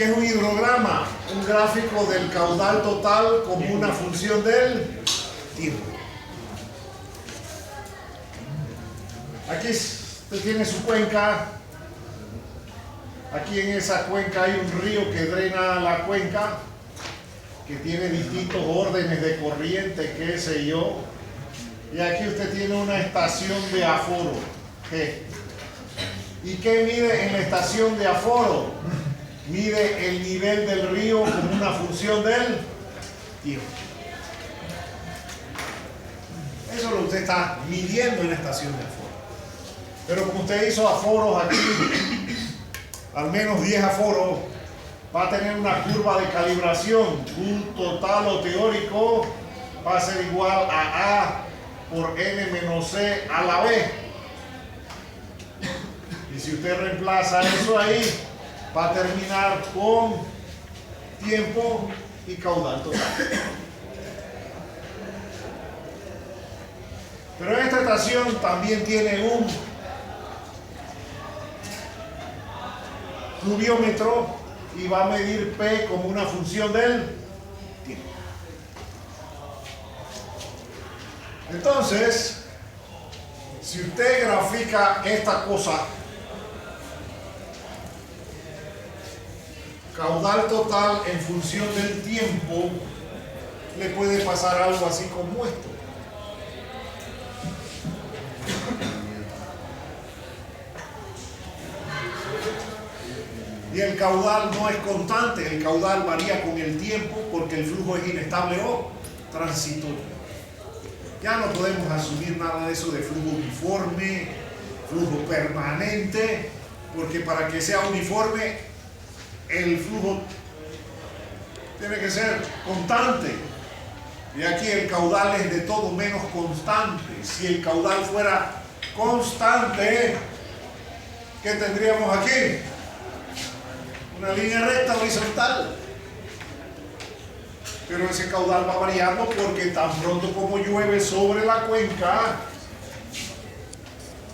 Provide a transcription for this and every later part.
qué es un hidrograma? Un gráfico del caudal total como una función del tiempo. Aquí usted tiene su cuenca. Aquí en esa cuenca hay un río que drena la cuenca, que tiene distintos órdenes de corriente, qué sé yo. Y aquí usted tiene una estación de aforo, G. ¿Y qué mide en la estación de aforo? Mide el nivel del río como una función del tiempo. Eso es lo que usted está midiendo en la estación de aforo. Pero como usted hizo aforos aquí, al menos 10 aforos, va a tener una curva de calibración. Un total o teórico va a ser igual a A por N menos C a la B. Y si usted reemplaza eso ahí, va a terminar con tiempo y caudal total. Pero esta estación también tiene un pluviómetro y va a medir P como una función del tiempo. Entonces, si usted grafica esta cosa, caudal total en función del tiempo, le puede pasar algo así como esto. Y el caudal no es constante, el caudal varía con el tiempo porque el flujo es inestable o transitorio. Ya no podemos asumir nada de eso de flujo uniforme, flujo permanente, porque para que sea uniforme el flujo tiene que ser constante. Y aquí el caudal es de todo menos constante. Si el caudal fuera constante, ¿qué tendríamos aquí? Una línea recta horizontal. Pero ese caudal va variando porque tan pronto como llueve sobre la cuenca,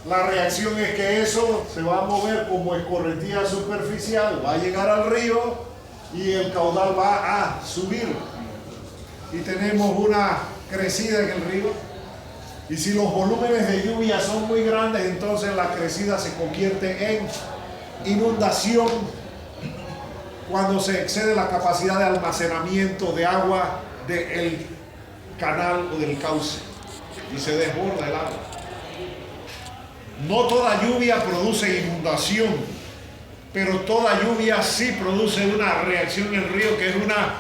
la reacción es que eso se va a mover como escorrentía superficial, va a llegar al río y el caudal va a subir. Y tenemos una crecida en el río. Y si los volúmenes de lluvia son muy grandes, entonces la crecida se convierte en inundación cuando se excede la capacidad de almacenamiento de agua del canal o del cauce y se desborda el agua. No toda lluvia produce inundación, pero toda lluvia sí produce una reacción en el río que es una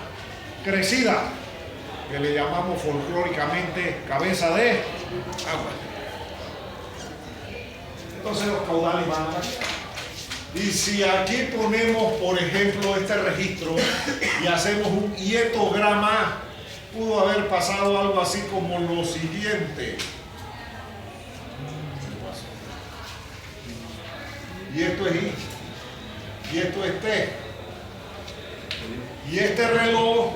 crecida, que le llamamos folclóricamente cabeza de agua. Entonces los caudales van a variar. Y si aquí ponemos, por ejemplo, este registro y hacemos un hietograma, pudo haber pasado algo así como lo siguiente. Y esto es I, y esto es T. Y este reloj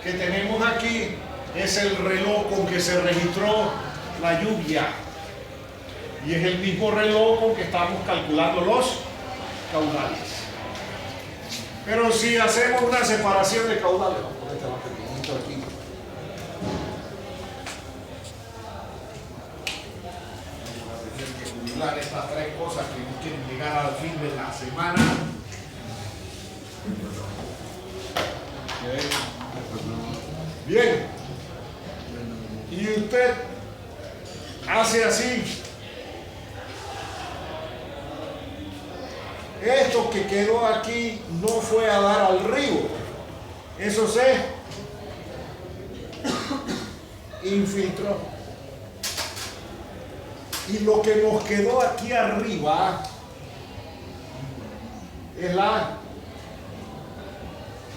que tenemos aquí es el reloj con que se registró la lluvia. Y es el mismo reloj con que estamos calculando los caudales. Pero si hacemos una separación de caudales, vamos a poner este más pequeñito aquí. Vamos a tener que jubilar estas tres cosas que no quieren llegar al fin de la semana. Bien. Y usted hace así. Esto que quedó aquí no fue a dar al río. Eso se infiltró. Y lo que nos quedó aquí arriba es la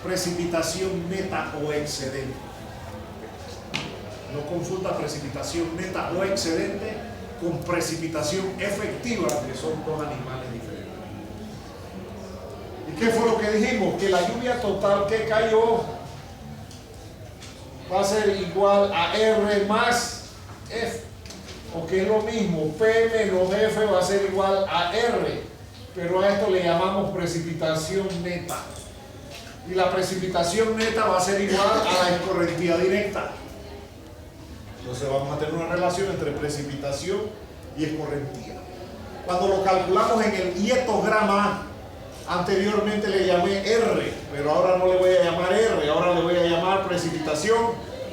precipitación neta o excedente. No confunda precipitación neta o excedente con precipitación efectiva, que son dos animales diferentes. ¿Y qué fue lo que dijimos? Que la lluvia total que cayó va a ser igual a R más F, o que es lo mismo, P menos F va a ser igual a R, pero a esto le llamamos precipitación neta. Y la precipitación neta va a ser igual a la escorrentía directa. Entonces vamos a tener una relación entre precipitación y escorrentía. Cuando lo calculamos en el hietograma, anteriormente le llamé R, pero ahora no le voy a llamar R, ahora le voy a llamar precipitación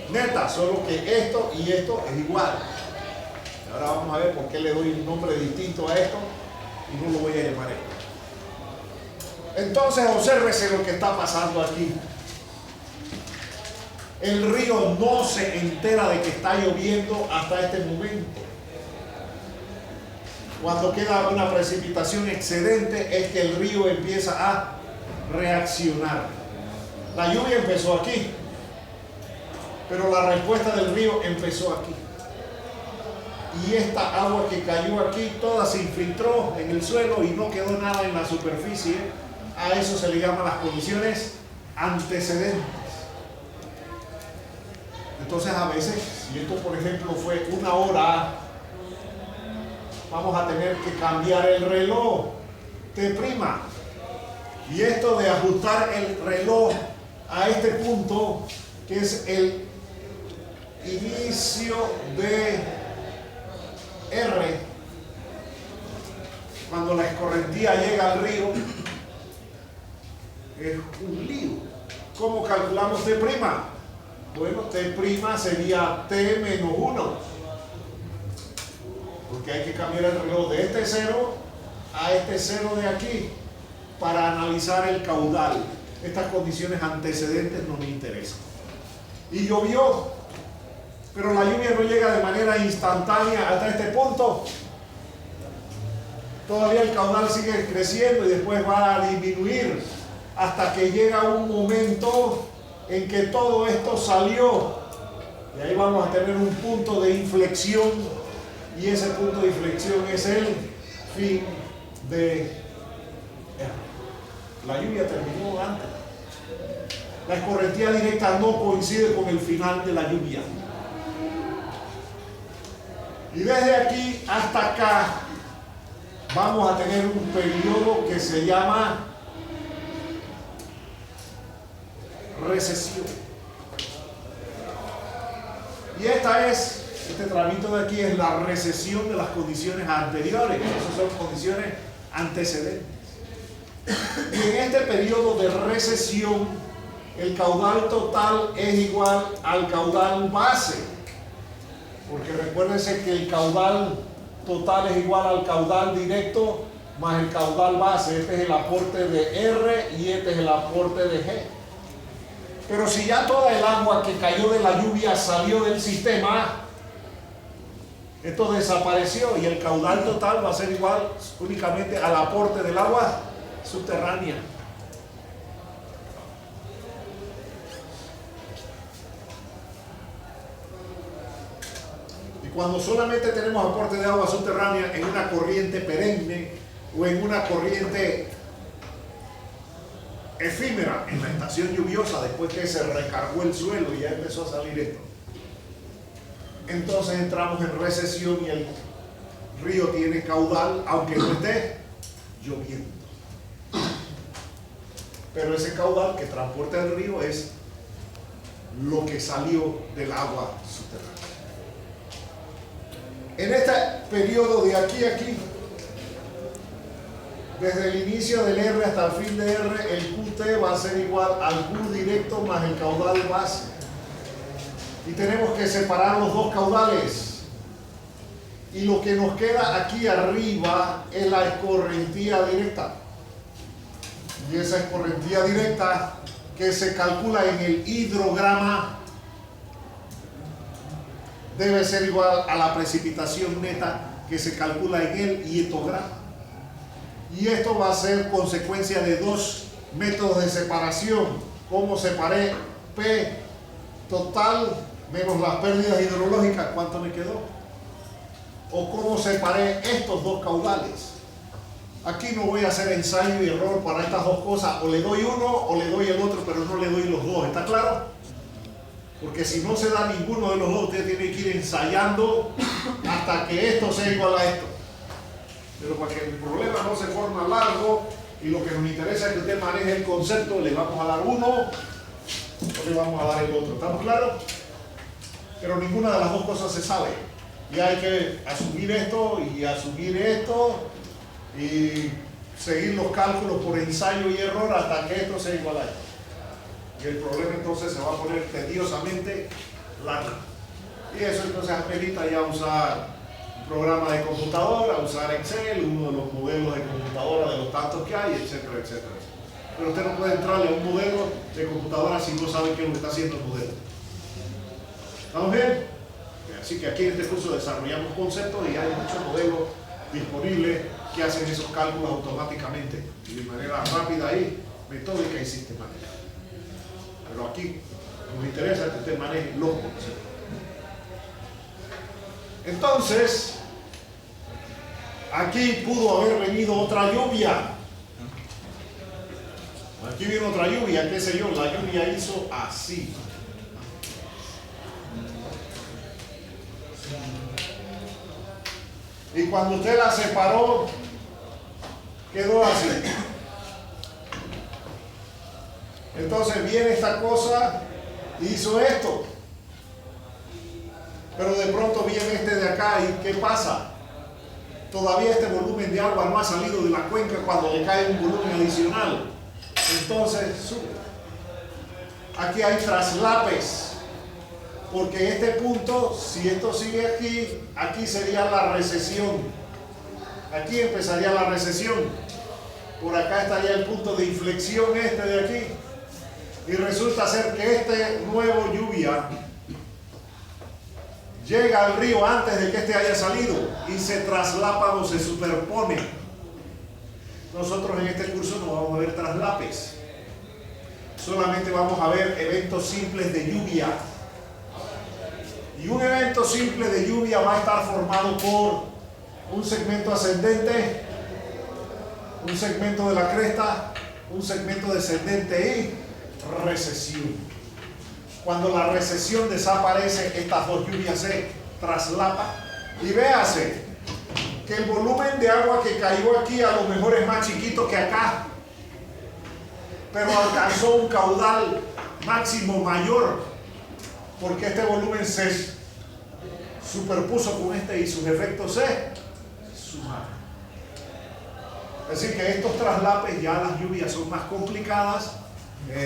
neta, solo que esto y esto es igual. Ahora vamos a ver por qué le doy un nombre distinto a esto y no lo voy a llamar esto. Entonces obsérvese lo que está pasando aquí. El río no se entera de que está lloviendo hasta este momento. Cuando queda una precipitación excedente es que el río empieza a reaccionar. La lluvia empezó aquí, pero la respuesta del río empezó aquí. Y esta agua que cayó aquí, toda se infiltró en el suelo y no quedó nada en la superficie. A eso se le llaman las condiciones antecedentes. Entonces a veces, si esto por ejemplo fue 1 hora, vamos a tener que cambiar el reloj T'. Y esto de ajustar el reloj a este punto, que es el inicio de R, cuando la escorrentía llega al río, es un lío. ¿Cómo calculamos T'? Bueno, T' sería T menos 1. Porque hay que cambiar el reloj de este 0 a este 0 de aquí para analizar el caudal. Estas condiciones antecedentes no me interesan. Y llovió, pero la lluvia no llega de manera instantánea hasta este punto. Todavía el caudal sigue creciendo y después va a disminuir hasta que llega un momento en que todo esto salió. Y ahí vamos a tener un punto de inflexión. Y ese punto de inflexión es el fin de R. La lluvia terminó antes. La escorrentía directa no coincide con el final de la lluvia. Y desde aquí hasta acá vamos a tener un periodo que se llama recesión. Y este tramito de aquí es la recesión de las condiciones anteriores. Esas son condiciones antecedentes. Y en este periodo de recesión, el caudal total es igual al caudal base. Porque recuérdense que el caudal total es igual al caudal directo más el caudal base. Este es el aporte de R y este es el aporte de G. Pero si ya toda el agua que cayó de la lluvia salió del sistema, esto desapareció y el caudal total va a ser igual únicamente al aporte del agua subterránea. Y cuando solamente tenemos aporte de agua subterránea en una corriente perenne o en una corriente efímera en la estación lluviosa, después que se recargó el suelo y ya empezó a salir esto, entonces entramos en recesión y el río tiene caudal aunque no esté lloviendo, pero ese caudal que transporta el río es lo que salió del agua subterránea. En este periodo de aquí a aquí, desde el inicio del R hasta el fin de R, el QT va a ser igual al Q directo más el caudal base. Y tenemos que separar los dos caudales. Y lo que nos queda aquí arriba es la escorrentía directa. Y esa escorrentía directa que se calcula en el hidrograma debe ser igual a la precipitación neta que se calcula en el hietograma. Y esto va a ser consecuencia de dos métodos de separación. Como separé P total menos las pérdidas hidrológicas, ¿cuánto me quedó? O cómo separé estos dos caudales. Aquí no voy a hacer ensayo y error para estas dos cosas. O le doy uno o le doy el otro, pero no le doy los dos. ¿Está claro? Porque si no se da ninguno de los dos, usted tiene que ir ensayando hasta que esto sea igual a esto. Pero para que el problema no se forma largo, Y lo que nos interesa es que usted maneje el concepto, le vamos a dar uno o le vamos a dar el otro. ¿Estamos claros? Pero ninguna de las dos cosas se sabe. Y hay que asumir esto y asumir esto y seguir los cálculos por ensayo y error hasta que esto sea igual a esto. Y el problema entonces se va a poner tediosamente largo. Y eso entonces amerita ya usar un programa de computadora, usar Excel, uno de los modelos de computadora de los tantos que hay, etcétera, etcétera. Pero usted no puede entrarle a un modelo de computadora si no sabe qué es lo que está haciendo el modelo. ¿Estamos bien? Así que aquí en este curso desarrollamos conceptos y hay muchos modelos disponibles que hacen esos cálculos automáticamente y de manera rápida y metódica y sistemática. Pero aquí nos interesa que usted maneje los conceptos. Entonces, aquí pudo haber venido otra lluvia. Aquí vino otra lluvia, qué sé yo, la lluvia hizo así. Y cuando usted la separó, quedó así. Entonces viene esta cosa y hizo esto. Pero de pronto viene este de acá y ¿qué pasa? Todavía este volumen de agua no ha salido de la cuenca cuando le cae un volumen adicional. Entonces sube. Aquí hay traslapes. Porque este punto, si esto sigue aquí, aquí sería la recesión. Aquí empezaría la recesión. Por acá estaría el punto de inflexión este de aquí. Y resulta ser que este nuevo lluvia llega al río antes de que este haya salido y se traslapa o se superpone. Nosotros en este curso no vamos a ver traslapes. Solamente vamos a ver eventos simples de lluvia. Y un evento simple de lluvia va a estar formado por un segmento ascendente, un segmento de la cresta, un segmento descendente y recesión. Cuando la recesión desaparece, estas dos lluvias se traslapan. Y véase que el volumen de agua que cayó aquí a lo mejor es más chiquito que acá, pero alcanzó un caudal máximo mayor, porque este volumen se superpuso con este y sus efectos se sumaron. Así que estos traslapes, ya las lluvias son más complicadas,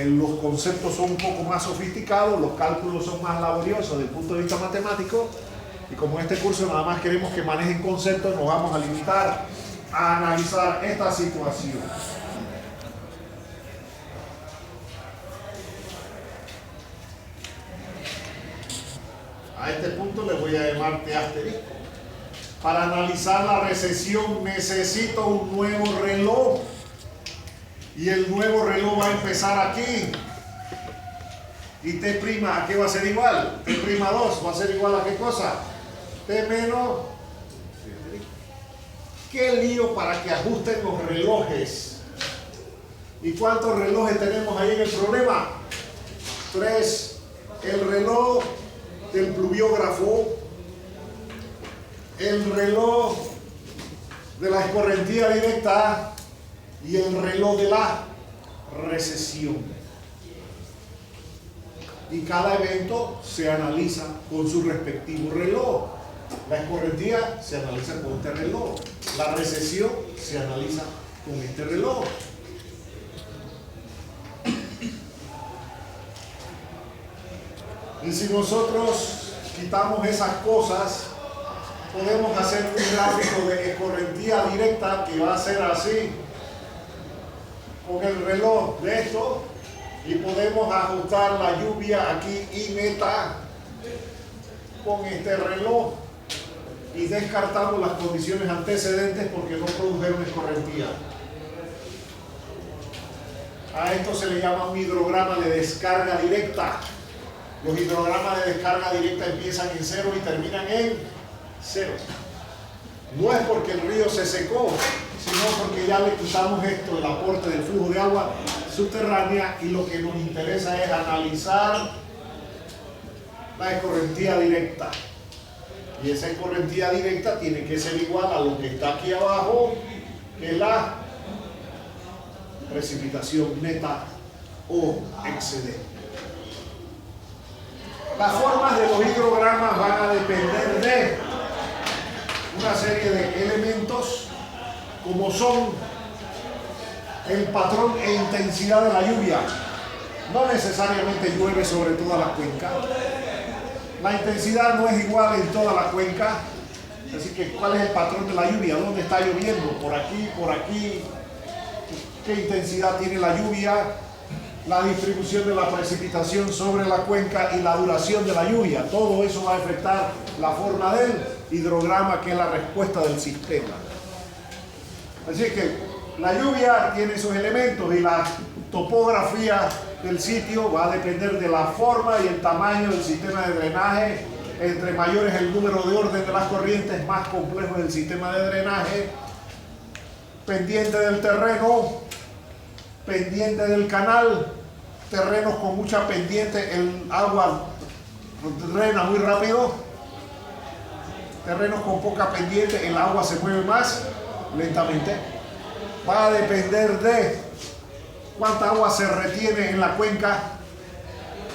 los conceptos son un poco más sofisticados, los cálculos son más laboriosos desde el punto de vista matemático, y como en este curso nada más queremos que manejen conceptos, nos vamos a limitar a analizar esta situación. A este punto le voy a llamar T asterisco. Para analizar la recesión necesito un nuevo reloj. Y el nuevo reloj va a empezar aquí. Y T', ¿a qué va a ser igual? T'2 va a ser igual a qué cosa? T menos. ¿Qué lío para que ajusten los relojes? ¿Y cuántos relojes tenemos ahí en el problema? 3. El reloj del pluviógrafo, el reloj de la escorrentía directa y el reloj de la recesión. Y cada evento se analiza con su respectivo reloj. La escorrentía se analiza con este reloj. La recesión se analiza con este reloj. Y si nosotros quitamos esas cosas, podemos hacer un gráfico de escorrentía directa que va a ser así, con el reloj de esto, y podemos ajustar la lluvia aquí y meta con este reloj, y descartamos las condiciones antecedentes porque no produjeron escorrentía. A esto se le llama un hidrograma de descarga directa. Los hidrogramas de descarga directa empiezan en 0 y terminan en 0. No es porque el río se secó, sino porque ya le quitamos esto, el aporte del flujo de agua subterránea, y lo que nos interesa es analizar la escorrentía directa. Y esa escorrentía directa tiene que ser igual a lo que está aquí abajo, que es la precipitación neta o excedente. Las formas de los hidrogramas van a depender de una serie de elementos como son el patrón e intensidad de la lluvia. No necesariamente llueve sobre toda la cuenca. La intensidad no es igual en toda la cuenca. Así que, ¿cuál es el patrón de la lluvia? ¿Dónde está lloviendo? ¿Por aquí? ¿Por aquí? ¿Qué intensidad tiene la lluvia? La distribución de la precipitación sobre la cuenca y la duración de la lluvia. Todo eso va a afectar la forma del hidrograma, que es la respuesta del sistema. Así que la lluvia tiene esos elementos y la topografía del sitio va a depender de la forma y el tamaño del sistema de drenaje. Entre mayor es el número de orden de las corrientes, más complejo es el sistema de drenaje. Pendiente del terreno, pendiente del canal, terrenos con mucha pendiente, el agua drena muy rápido. Terrenos con poca pendiente, el agua se mueve más lentamente. Va a depender de cuánta agua se retiene en la cuenca,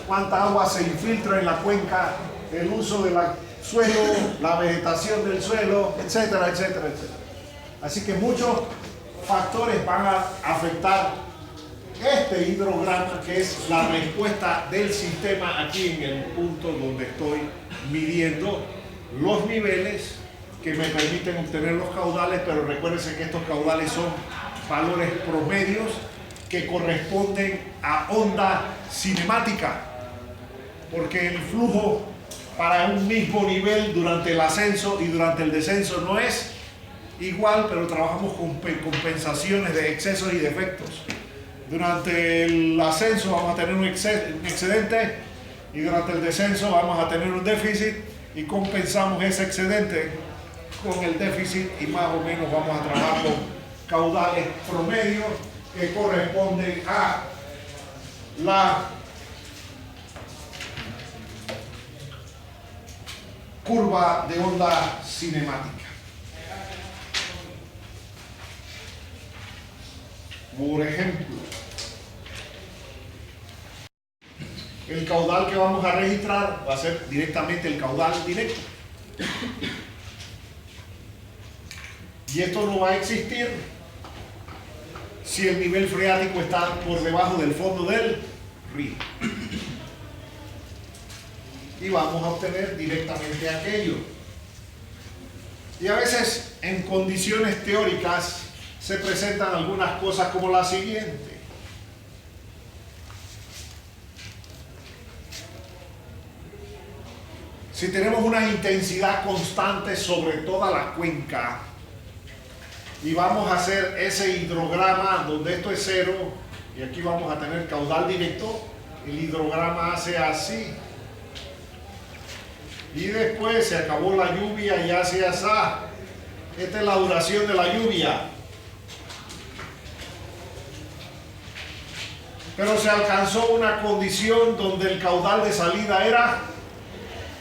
cuánta agua se infiltra en la cuenca, el uso del suelo, la vegetación del suelo, etcétera, etcétera, etcétera. Así que muchos factores van a afectar este hidrograma, que es la respuesta del sistema aquí en el punto donde estoy midiendo los niveles que me permiten obtener los caudales, pero recuérdense que estos caudales son valores promedios que corresponden a onda cinemática, porque el flujo para un mismo nivel durante el ascenso y durante el descenso no es igual, pero trabajamos con compensaciones de excesos y defectos. Durante el ascenso vamos a tener un excedente y durante el descenso vamos a tener un déficit, y compensamos ese excedente con el déficit y más o menos vamos a trabajar con caudales promedios que corresponden a la curva de onda cinemática. Por ejemplo, el caudal que vamos a registrar va a ser directamente el caudal directo. Y esto no va a existir si el nivel freático está por debajo del fondo del río. Y vamos a obtener directamente aquello. Y a veces en condiciones teóricas se presentan algunas cosas como la siguiente. Si tenemos una intensidad constante sobre toda la cuenca y vamos a hacer ese hidrograma donde esto es 0 y aquí vamos a tener caudal directo, el hidrograma hace así. Y después se acabó la lluvia y hace así. Esta es la duración de la lluvia. Pero se alcanzó una condición donde el caudal de salida era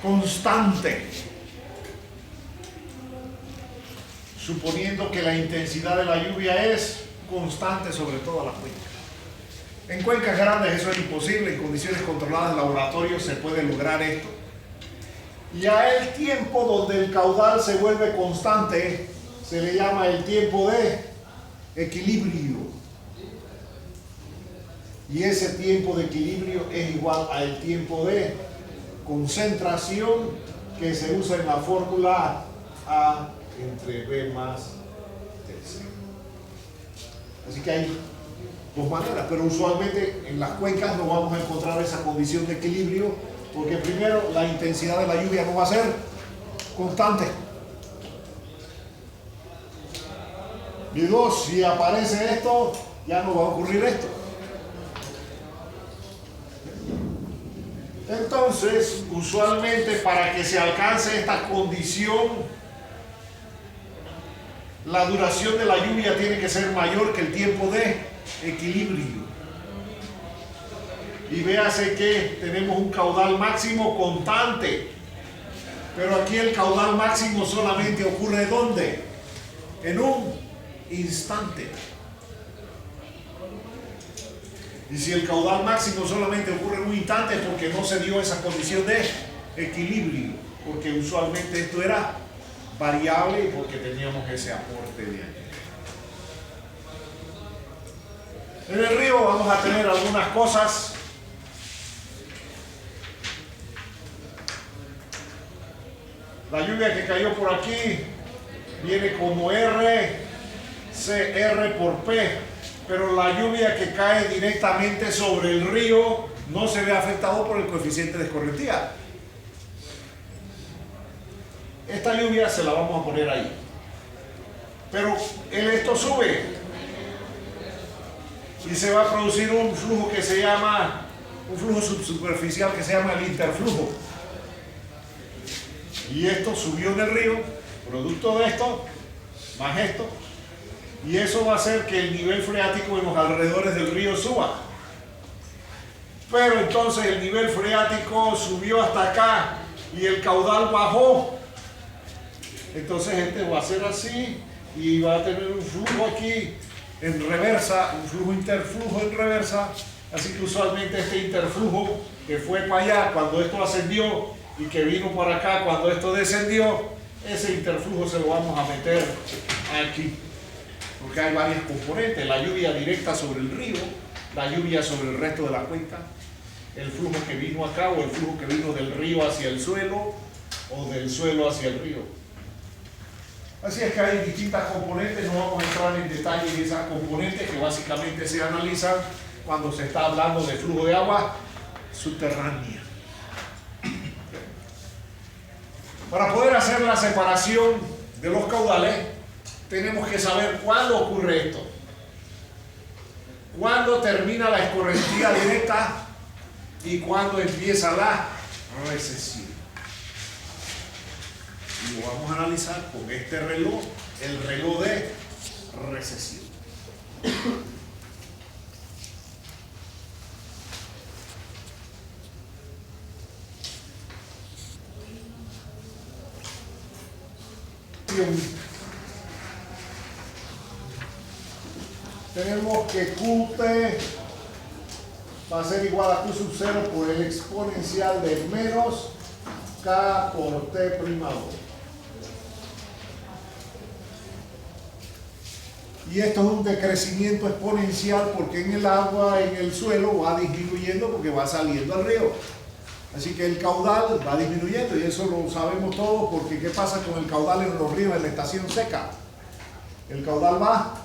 constante, suponiendo que la intensidad de la lluvia es constante sobre toda la cuenca. En cuencas grandes eso es imposible, en condiciones controladas de laboratorio se puede lograr esto. Y a el tiempo donde el caudal se vuelve constante se le llama el tiempo de equilibrio. Y ese tiempo de equilibrio es igual al tiempo de concentración que se usa en la fórmula A entre B más TC. Así que hay dos maneras, pero usualmente en las cuencas no vamos a encontrar esa condición de equilibrio, porque primero la intensidad de la lluvia no va a ser constante. Y dos, si aparece esto, ya no va a ocurrir esto. Entonces, usualmente para que se alcance esta condición, la duración de la lluvia tiene que ser mayor que el tiempo de equilibrio. Y véase que tenemos un caudal máximo constante, pero aquí el caudal máximo solamente ocurre ¿dónde? En un instante. Y si el caudal máximo solamente ocurre en un instante es porque no se dio esa condición de equilibrio, porque usualmente esto era variable y porque teníamos ese aporte de aquí. En el río vamos a tener algunas cosas. La lluvia que cayó por aquí viene como R, CR por P, pero la lluvia que cae directamente sobre el río no se ve afectado por el coeficiente de escorrentía. Esta lluvia se la vamos a poner ahí. Pero esto sube y se va a producir un flujo que se llama, un flujo subsuperficial que se llama el interflujo. Y esto subió en el río, producto de esto, más esto, y eso va a hacer que el nivel freático en los alrededores del río suba. Pero entonces el nivel freático subió hasta acá y el caudal bajó. Entonces este va a ser así y va a tener un flujo aquí en reversa, un flujo interflujo en reversa. Así que usualmente este interflujo que fue para allá cuando esto ascendió y que vino por acá cuando esto descendió, ese interflujo se lo vamos a meter aquí. Porque hay varias componentes, la lluvia directa sobre el río, la lluvia sobre el resto de la cuenca, el flujo que vino acá o el flujo que vino del río hacia el suelo o del suelo hacia el río. Así es que hay distintas componentes, no vamos a entrar en detalle en esas componentes que básicamente se analizan cuando se está hablando de flujo de agua subterránea. Para poder hacer la separación de los caudales, tenemos que saber cuándo ocurre esto. Cuándo termina la escorrentía directa y cuándo empieza la recesión. Y lo vamos a analizar con este reloj, el reloj de recesión. Tenemos que QT va a ser igual a Q sub 0 por el exponencial de menos K por T primado. Y esto es un decrecimiento exponencial porque en el agua, en el suelo, va disminuyendo porque va saliendo al río. Así que el caudal va disminuyendo y eso lo sabemos todos porque ¿qué pasa con el caudal en los ríos en la estación seca? El caudal va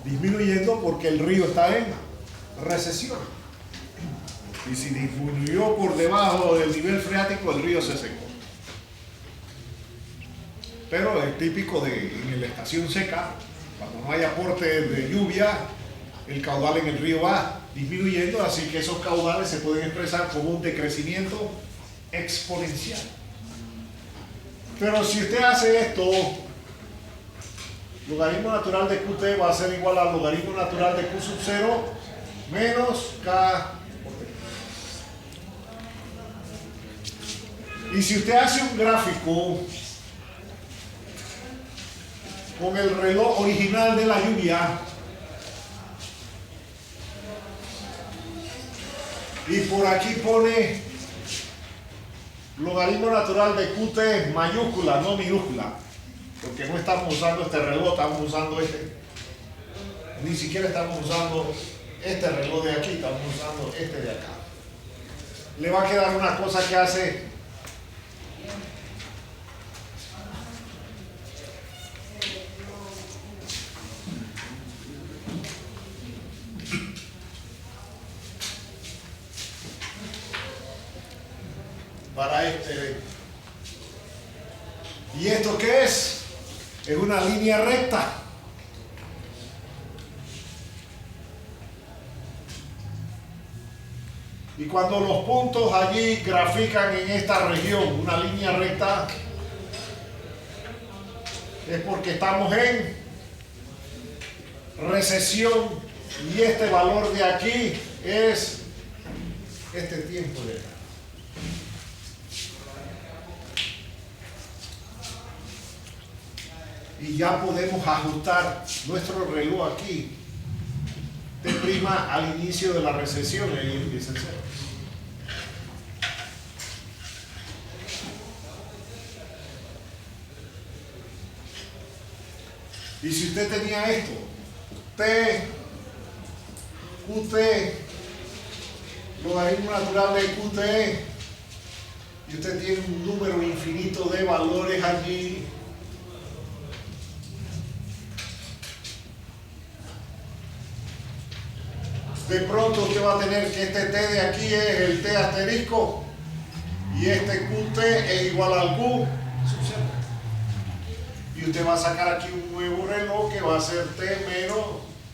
disminuyendo porque el río está en recesión. Y si disminuyó por debajo del nivel freático, el río se secó. Pero es típico en la estación seca, cuando no hay aporte de lluvia, el caudal en el río va disminuyendo, así que esos caudales se pueden expresar como un decrecimiento exponencial. Pero si usted hace esto, logaritmo natural de QT va a ser igual al logaritmo natural de Q sub 0 menos K por T. Y si usted hace un gráfico con el reloj original de la lluvia y por aquí pone logaritmo natural de QT mayúscula, no minúscula, porque no estamos usando este reloj, estamos usando este, ni siquiera estamos usando este reloj de aquí, estamos usando este de acá. Le va a quedar una cosa que hace para este. ¿Y esto qué es? Es una línea recta. Y cuando los puntos allí grafican en esta región una línea recta, es porque estamos en recesión y este valor de aquí es este tiempo de acá. Y ya podemos ajustar nuestro reloj aquí de T' al inicio de la recesión, y ahí empieza el cero. Y si usted tenía esto, T, QT, logaritmo natural de QT, y usted tiene un número infinito de valores allí, de pronto usted va a tener que este T de aquí es el T asterisco y este QT es igual al Q sub 0. Y usted va a sacar aquí un nuevo reloj que va a ser T menos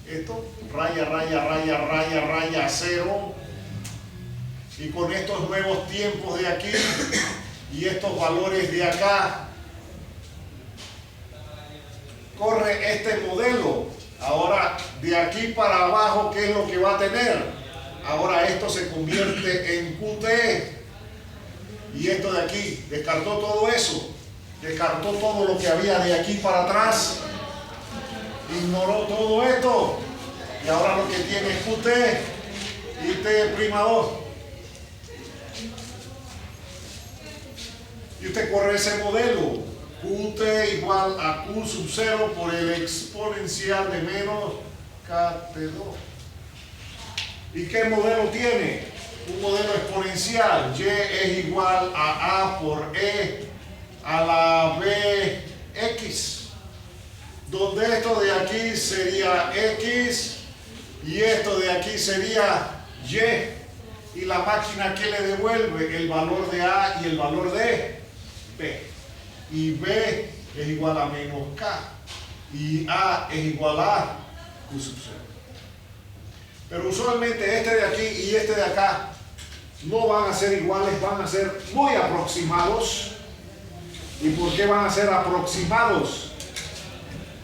esto, raya, raya, raya, raya, raya, 0. Y con estos nuevos tiempos de aquí y estos valores de acá, corre este modelo. Ahora, de aquí para abajo, ¿qué es lo que va a tener? Ahora esto se convierte en QT. Y esto de aquí, descartó todo eso. Descartó todo lo que había de aquí para atrás. Ignoró todo esto. Y ahora lo que tiene es QT y T'2. Y usted corre ese modelo. QT igual a Q sub 0 por el exponencial de menos KT2. ¿Y qué modelo tiene? Un modelo exponencial. Y es igual a A por E a la BX. Donde esto de aquí sería X y esto de aquí sería Y. Y la máquina que le devuelve el valor de A y el valor de B. Y B es igual a menos K y A es igual a Q sub 0. Pero usualmente este de aquí y este de acá no van a ser iguales, van a ser muy aproximados. ¿Y por qué van a ser aproximados?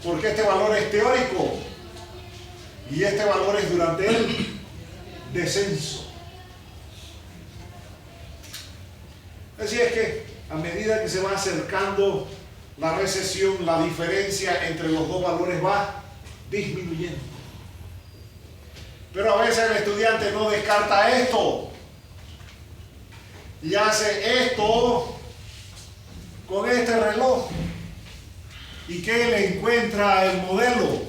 Porque este valor es teórico y este valor es durante el descenso. Así es que a medida que se va acercando la recesión, la diferencia entre los dos valores va disminuyendo. Pero a veces el estudiante no descarta esto y hace esto con este reloj. ¿Y qué le encuentra el modelo?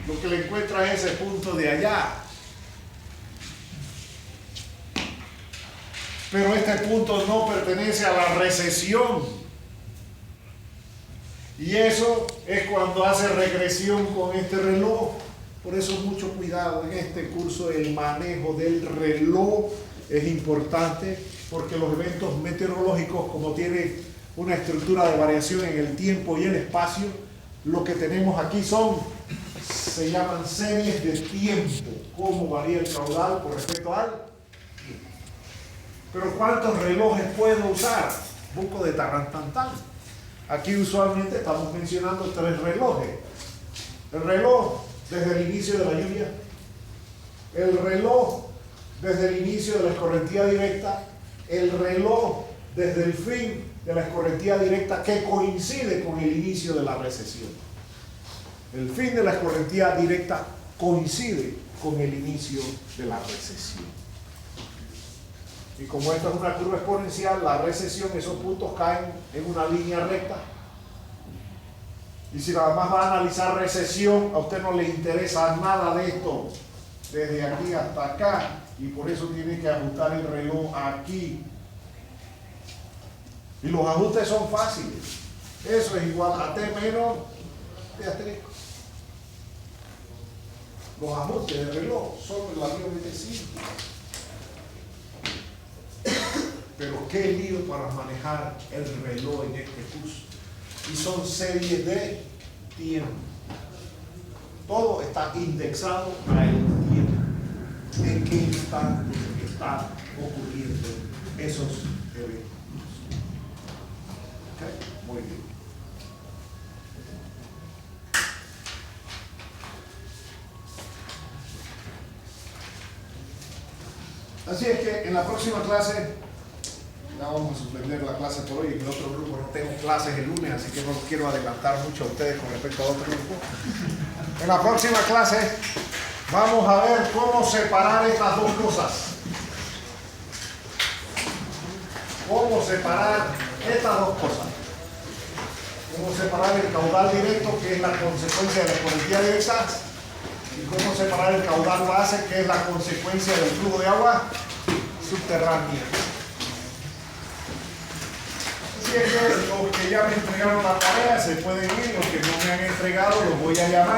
Lo que le encuentra es ese punto de allá. Pero este punto no pertenece a la recesión. Y eso es cuando hace regresión con este reloj. Por eso mucho cuidado en este curso. El manejo del reloj es importante porque los eventos meteorológicos, como tienen una estructura de variación en el tiempo y el espacio, lo que tenemos aquí se llaman series de tiempo. Cómo varía el caudal con respecto al tiempo. Pero ¿cuántos relojes puedo usar? Buco de tarantantán. Aquí usualmente estamos mencionando 3 relojes. El reloj desde el inicio de la lluvia. El reloj desde el inicio de la escorrentía directa. El reloj desde el fin de la escorrentía directa que coincide con el inicio de la recesión. El fin de la escorrentía directa coincide con el inicio de la recesión. Y como esto es una curva exponencial, la recesión, esos puntos caen en una línea recta. Y si nada más va a analizar recesión, a usted no le interesa nada de esto, desde aquí hasta acá, y por eso tiene que ajustar el reloj aquí. Y los ajustes son fáciles. Eso es igual a T menos T asterisco. Los ajustes del reloj son relativamente simples. Pero qué lío para manejar el reloj en este curso. Y son series de tiempo. Todo está indexado a el tiempo. ¿En qué instante está ocurriendo esos eventos? ¿Okay? Muy bien. Así es que en la próxima clase, ya vamos a suspender la clase por hoy. En el otro grupo no tengo clases el lunes, así que no quiero adelantar mucho a ustedes con respecto a otro grupo. En la próxima clase vamos a ver cómo separar estas dos cosas. Cómo separar estas dos cosas. Cómo separar el caudal directo, que es la consecuencia de la correntía directa, y cómo separar el caudal base, que es la consecuencia del flujo de agua subterránea. Así es que los que ya me entregaron la tarea se pueden ir, los que no me han entregado los voy a llamar.